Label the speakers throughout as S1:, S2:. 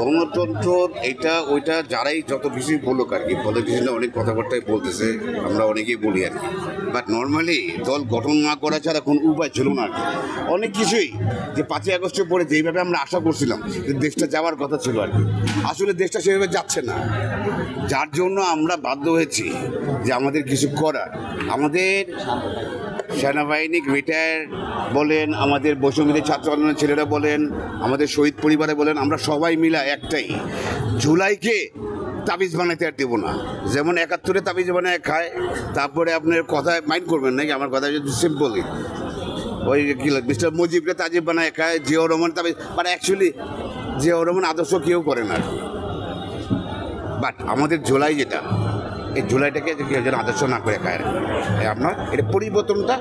S1: গণতন্ত্র এটা ওইটা যারাই যত কিছুই বলুক আর কি, পলিটিশিয়ানরা অনেক কথাবার্তাই বলতেছে, আমরা অনেকেই বলি আর কি। বাট নর্মালি দল গঠন না করা ছাড়া কোনো উপায় ছিল না আর কি। অনেক কিছুই যে 5ই আগস্টের পরে যেইভাবে আমরা আশা করছিলাম যে দেশটা যাওয়ার কথা ছিল আর কি, আসলে দেশটা সেভাবে যাচ্ছে না। যার জন্য আমরা বাধ্য হয়েছি যে আমাদের কিছু করার। আমাদের সেনাবাহিনী রিটায়ার বলেন, আমাদের বৈষম্যবিরোধী ছাত্র আন্দোলনের ছেলেরা বলেন, আমাদের শহীদ পরিবারে বলেন, আমরা সবাই মিলে একটাই, জুলাইকে তাবিজ বানাইতে আর দেবো না। যেমন 71-এ তাবিজ বানায় খায়, তারপরে আপনার কথায় মাইন্ড করবেন নাকি, আমার কথা যদি সিম্পলি ওই কি মিস্টার মুজিবকে তাজিব বানায় খায়, জিয়াউর রহমান তাবিজ, বাট অ্যাকচুয়ালি জিয়াউর রহমান আদর্শ কেউ করে না। বাট আমাদের জুলাই যেটা, এই জুলাইটাকে কেউ যেন আদর্শ না করে খায় আপনার এটা পরিবর্তনটা।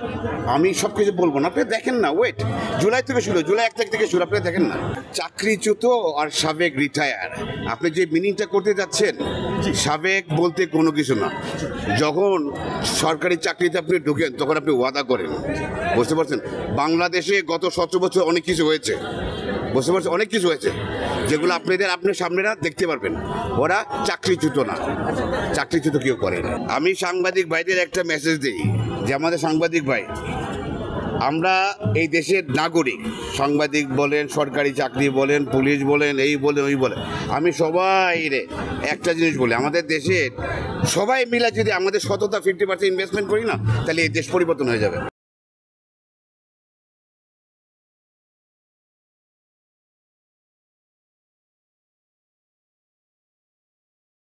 S1: আমি সব কিছু বলবো না, আপনি দেখেন না, ওয়েট, জুলাই থেকে শুরু, জুলাই 1 তারিখ থেকে শুরু, আপনি দেখেন না। চাকরিচ্যুত আর সাবেক রিটায়ার, আপনি যে মিনিংটা করতে যাচ্ছেন, সাবেক বলতে কোনো কিছু না। যখন সরকারি চাকরিতে আপনি ঢুকেন তখন আপনি ওয়াদা করেন, বুঝতে পারছেন? বাংলাদেশে গত 17 বছর অনেক কিছু হয়েছে, বুঝতে পারছেন, অনেক কিছু হয়েছে যেগুলো আপনার সামনেরা দেখতে পারবেন। ওরা চাকরিচ্যুত না, চাকরিচ্যুত কেউ করে না। আমি সাংবাদিক ভাইদের একটা মেসেজ দিই যে আমাদের সাংবাদিক ভাই, আমরা এই দেশের নাগরিক, সাংবাদিক বলেন, সরকারি চাকরি বলেন, পুলিশ বলেন, এই বলেন ওই বলেন, আমি সবাই একটা জিনিস বলি, আমাদের দেশের সবাই মিলে যদি আমাদের সততা 50% ইনভেস্টমেন্ট করি না, তাহলে এই দেশ পরিবর্তন হয়ে যাবে।